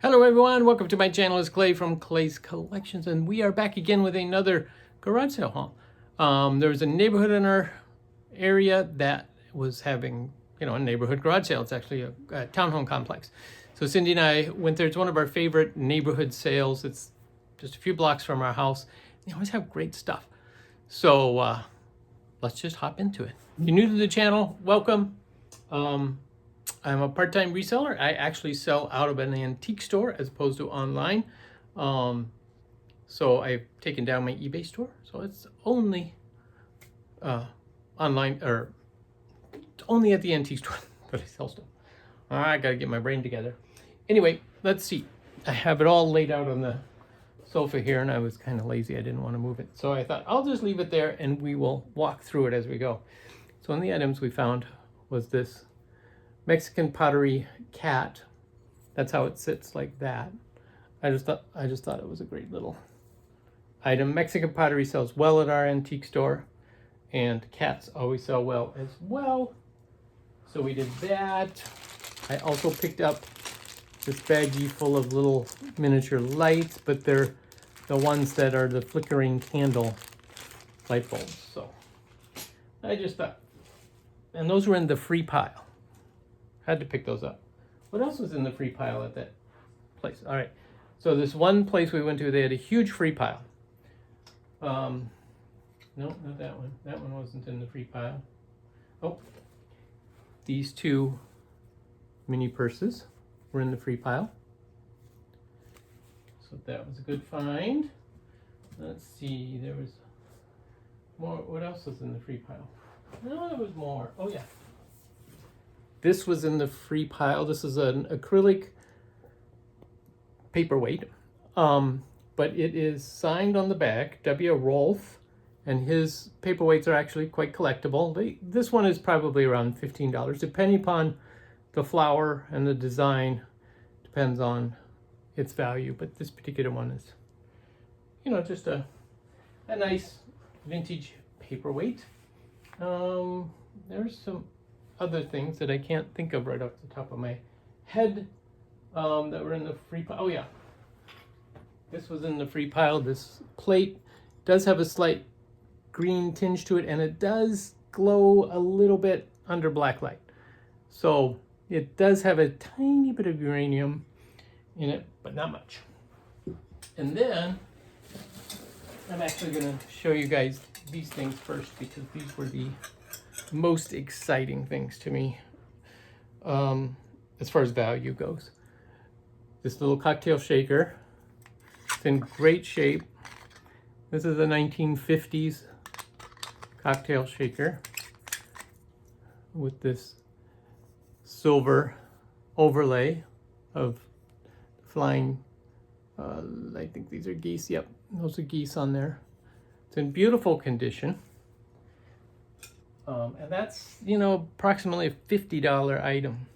Hello everyone, welcome to my channel. It's Clay from Clay's Collections, and we are back again with another garage sale haul. There was a neighborhood in our area that was having, a neighborhood garage sale. It's actually a townhome complex. So Cindy and I went there. It's one of our favorite neighborhood sales. It's just a few blocks from our house. They always have great stuff. So let's just hop into it. If you're new to the channel, welcome. I'm a part-time reseller. I actually sell out of an antique store as opposed to online. So I've taken down my eBay store. So it's only online, or it's only at the antique store that I sell stuff. I gotta get my brain together. Anyway, let's see. I have it all laid out on the sofa here, and I was kind of lazy. I didn't want to move it. So I thought I'll just leave it there and we will walk through it as we go. So one of the items we found was this Mexican pottery cat. That's how it sits, like that. I just thought it was a great little item. Mexican pottery sells well at our antique store, and cats always sell well as well. So we did that. I also picked up this baggie full of little miniature lights, but they're the ones that are the flickering candle light bulbs. So I just thought, and those were in the free pile. Had to pick those up. What else was in the free pile at that place? All right. So this one place we went to, they had a huge free pile. No, not that one. That one wasn't in the free pile. Oh, these two mini purses were in the free pile. So that was a good find. Let's see, there was more. What else was in the free pile? No, there was more. Oh yeah. This was in the free pile. This is an acrylic paperweight, but it is signed on the back, W. Rolfe, and his paperweights are actually quite collectible. This one is probably around $15, depending upon the flower and the design, depends on its value, but this particular one is, just a nice vintage paperweight. There's some other things that I can't think of right off the top of my head that were in the free pile. Oh yeah, this was in the free pile. This plate does have a slight green tinge to it, and it does glow a little bit under black light. So it does have a tiny bit of uranium in it, but not much. And then I'm actually going to show you guys these things first, because these were the most exciting things to me as far as value goes. This little cocktail shaker, it's in great shape. This is a 1950s cocktail shaker with this silver overlay of flying, I think these are geese. Yep, those are geese on there. It's in beautiful condition. And that's, approximately a $50 item.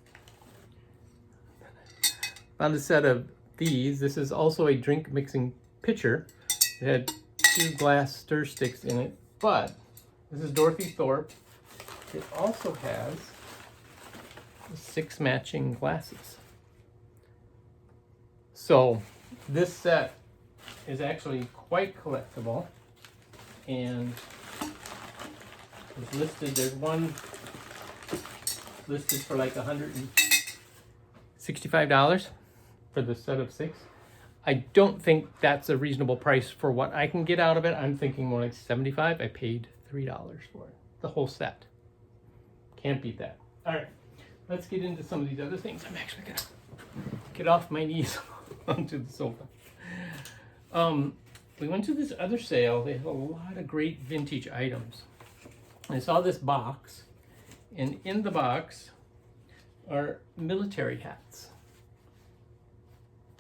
Found a set of these. This is also a drink mixing pitcher. It had 2 glass stir sticks in it, but this is Dorothy Thorpe. It also has 6 matching glasses. So this set is actually quite collectible, and is listed. There's one listed for like $165 for the set of 6. I don't think that's a reasonable price for what I can get out of it. I'm thinking more like $75. I paid $3 for it. The whole set. Can't beat that. All right, let's get into some of these other things. I'm actually gonna get off my knees onto the sofa. We went to this other sale. They have a lot of great vintage items. I saw this box, and in the box are military hats.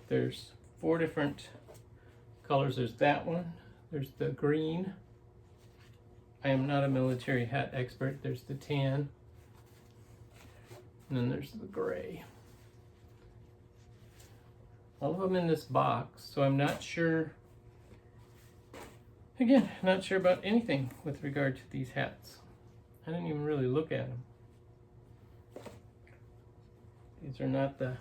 There's 4 different colors. There's that one. There's the green. I am not a military hat expert. There's the tan. And then there's the gray. All of them in this box, so I'm not sure. Again, not sure about anything with regard to these hats. I didn't even really look at them. These are not the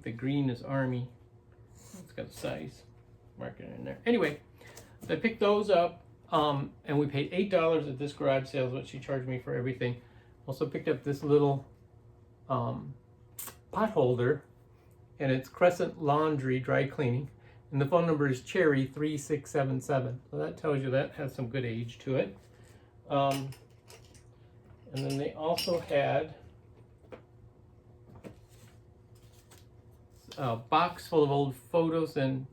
think the green is Army. It's got a size marker in there. Anyway, so I picked those up, and we paid $8 at this garage sale, is what she charged me for everything. Also picked up this little pot holder, and it's Crescent Laundry Dry Cleaning, and the phone number is Cherry 3677. So that tells you that has some good age to it. And then they also had a box full of old photos and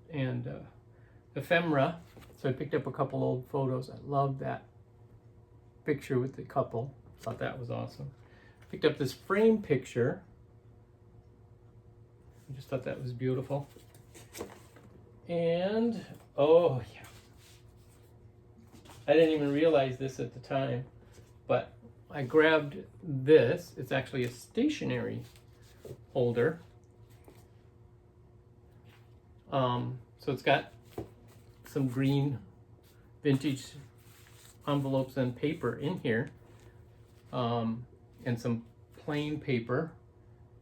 ephemera. So I picked up a couple old photos. I love that picture with the couple. Thought that was awesome. Picked up this frame picture. I just thought that was beautiful. And, oh yeah. I didn't even realize this at the time, but I grabbed this. It's actually a stationery holder. So it's got some green vintage envelopes and paper in here, and some plain paper,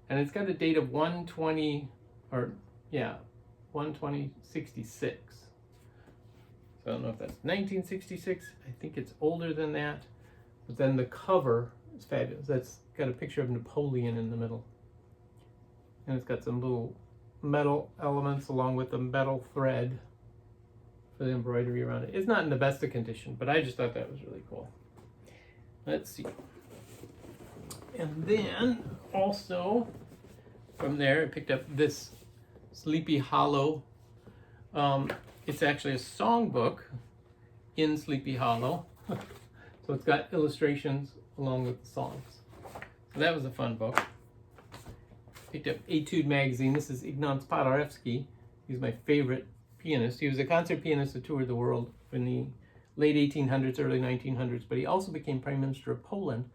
and it's got a date of 1/20, or yeah, 1/20/66. So I don't know if that's 1966. I think it's older than that. But then the cover is fabulous. That's got a picture of Napoleon in the middle, and it's got some little metal elements along with the metal thread for the embroidery around it. It's not in the best of condition, but I just thought that was really cool. Let's see. And then also from there I picked up this Sleepy Hollow. It's actually a songbook in Sleepy Hollow. So it's got illustrations along with the songs. So that was a fun book. Picked up Etude magazine. This is Ignaz Paderewski. He's my favorite pianist. He was a concert pianist that toured the world in the late 1800s, early 1900s, but he also became Prime Minister of Poland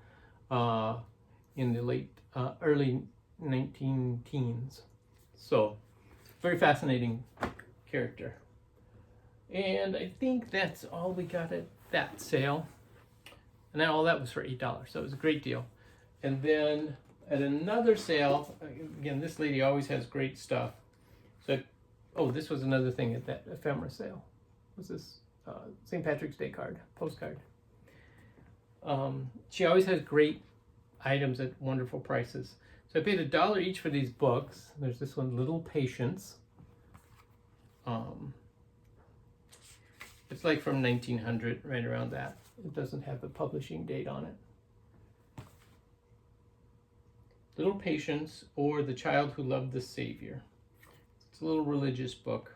in the early 19-teens. So, very fascinating character. And I think that's all we got at that sale. And now all that was for $8, so it was a great deal. And then at another sale, again, this lady always has great stuff. So, this was another thing at that ephemera sale. Was this St. Patrick's Day postcard? She always has great items at wonderful prices. So I paid $1 each for these books. There's this one, Little Patience. It's like from 1900, right around that. It doesn't have the publishing date on it. Little Patience, or The Child Who Loved the Savior. It's a little religious book,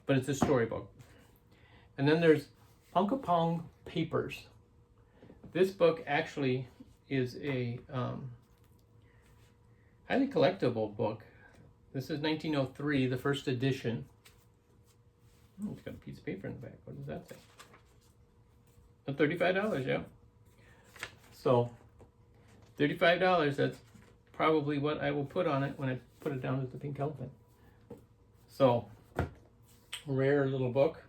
but it's a storybook. And then there's Punkapong Papers. This book actually is a highly collectible book. This is 1903, the first edition. It's got a piece of paper in the back. What does that say? $35, yeah. So, $35, that's probably what I will put on it when I put it down as the pink elephant. So, rare little book.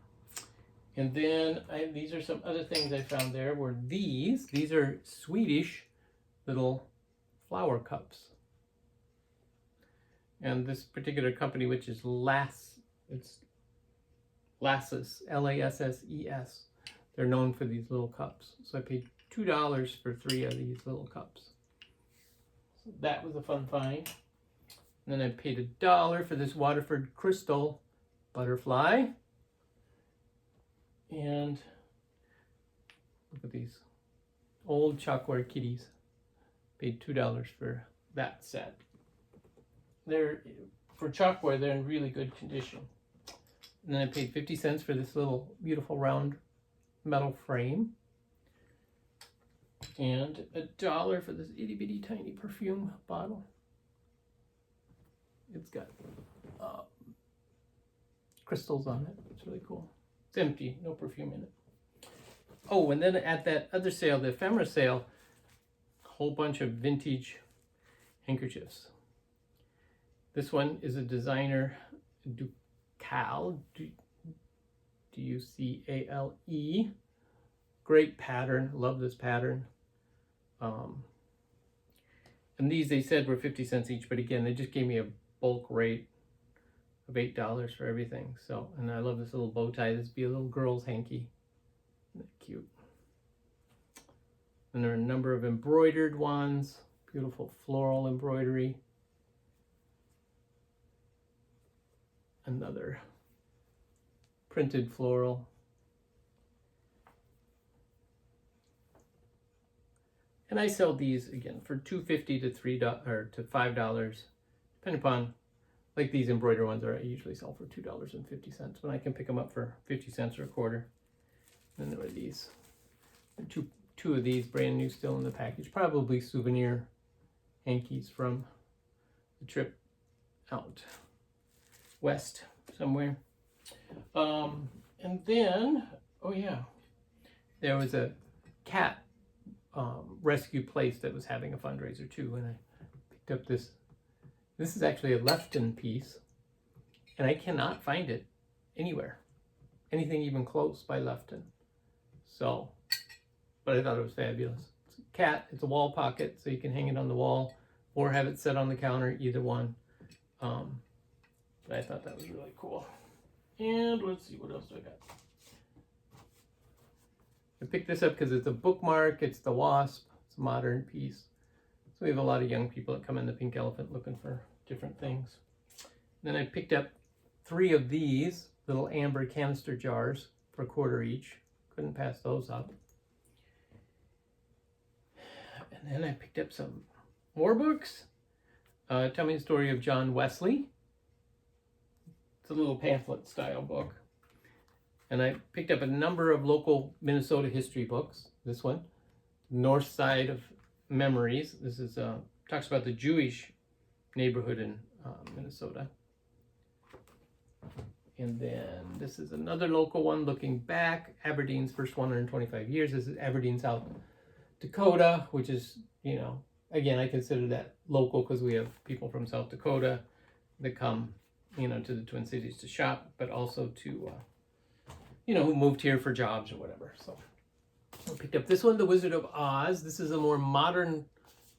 And then these are some other things I found there were these. These are Swedish little flower cups. And this particular company, which is it's Lasses, Lasses. They're known for these little cups. So I paid $2 for 3 of these little cups. So that was a fun find. And then I paid $1 for this Waterford Crystal butterfly. And look at these old chalkware kitties. Paid $2 for that set. For chalkware, they're in really good condition. And then I paid 50 cents for this little beautiful round metal frame. And $1 for this itty bitty tiny perfume bottle. It's got crystals on it. It's really cool. It's empty, no perfume in it. Oh, and then at that other sale, the ephemera sale, a whole bunch of vintage handkerchiefs. This one is a designer, Ducale, D-U-C-A-L-E. Great pattern, love this pattern. And these, they said, were 50 cents each, but again, they just gave me a bulk rate of $8 for everything. So, and I love this little bow tie. This would be a little girl's hanky. Isn't that cute? And there are a number of embroidered ones. Beautiful floral embroidery. Another printed floral. And I sell these again for $2.50 to $3 or to $5, depending upon. Like these embroidered ones I usually sell for $2.50, but I can pick them up for 50 cents or a quarter. And then there are these, two of these brand new still in the package, probably souvenir hankies from the trip out west somewhere. And then, oh yeah, there was a cat rescue place that was having a fundraiser too, and I picked up this. This is actually a Lefton piece, and I cannot find it anywhere, anything even close by Lefton. So, but I thought it was fabulous. It's a cat, it's a wall pocket, so you can hang it on the wall or have it set on the counter, either one. But I thought that was really cool. And let's see, what else do I got? I picked this up because it's a bookmark, it's the Wasp, it's a modern piece. So we have a lot of young people that come in the Pink Elephant looking for different things. Then I picked up 3 of these little amber canister jars for $1 each. Couldn't pass those up. And then I picked up some more books. Tell Me the Story of John Wesley. It's a little pamphlet style book. And I picked up a number of local Minnesota history books. This one, North Side of Memories. This is talks about the Jewish neighborhood in Minnesota. And then this is another local one, Looking Back, Aberdeen's First 125 Years. This is Aberdeen, South Dakota, which is, you know, again, I consider that local because we have people from South Dakota that come, you know, to the Twin Cities to shop, but also to, you know, who moved here for jobs or whatever. So I picked up this one, The Wizard of Oz. This is a more modern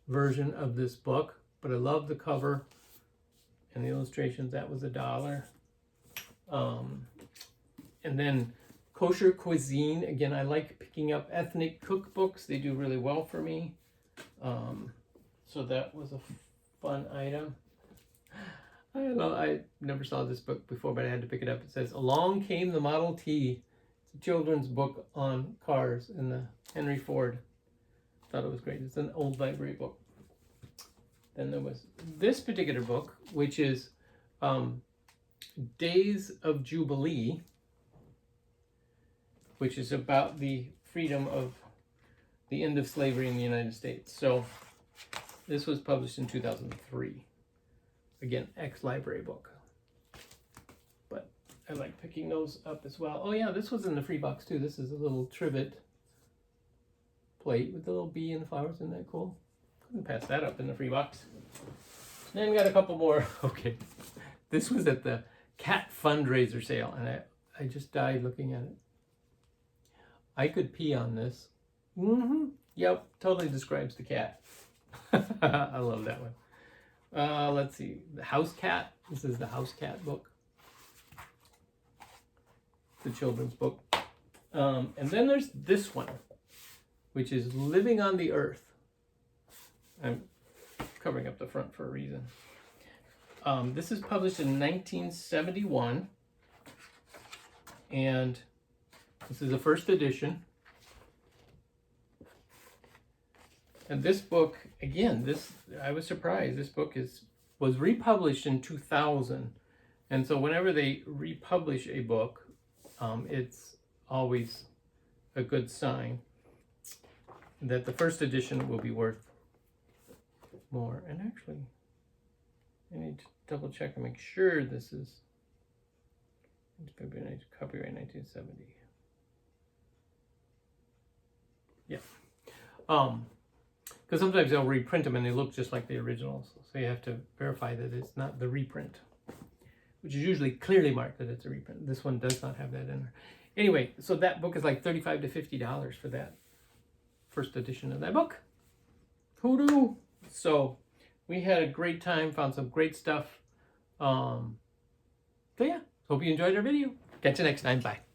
version of this book, but I love the cover and the illustrations. That was $1. And then Kosher Cuisine. Again, I like picking up ethnic cookbooks. They do really well for me. So that was a fun item. I never saw this book before, but I had to pick it up. It says, Along Came the Model T. It's a children's book on cars in the Henry Ford. Thought it was great. It's an old library book. Then there was this particular book, which is Days of Jubilee, which is about the freedom of the end of slavery in the United States. So this was published in 2003. Again, ex-library book. But I like picking those up as well. Oh yeah, this was in the free box too. This is a little trivet plate with a little bee and flowers. Isn't that cool? Couldn't pass that up in the free box. Then we got a couple more. Okay. This was at the cat fundraiser sale, and I just died looking at it. I could pee on this. Yep, totally describes the cat. I love that one. Let's see, The House Cat. This is the House Cat book. The children's book. And then there's this one, which is Living on the Earth. I'm covering up the front for a reason. This is published in 1971, and this is the first edition. And this book, again, I was surprised. This book was republished in 2000, and so whenever they republish a book, it's always a good sign that the first edition will be worth more. And actually, I need to double check and make sure this is copyright 1970. Yeah. Because sometimes they'll reprint them and they look just like the originals. So you have to verify that it's not the reprint, which is usually clearly marked that it's a reprint. This one does not have that in there. Anyway, so that book is like $35 to $50 for that first edition of that book. Hoodoo! So we had a great time, found some great stuff So yeah, hope you enjoyed our video. Catch you next time. Bye.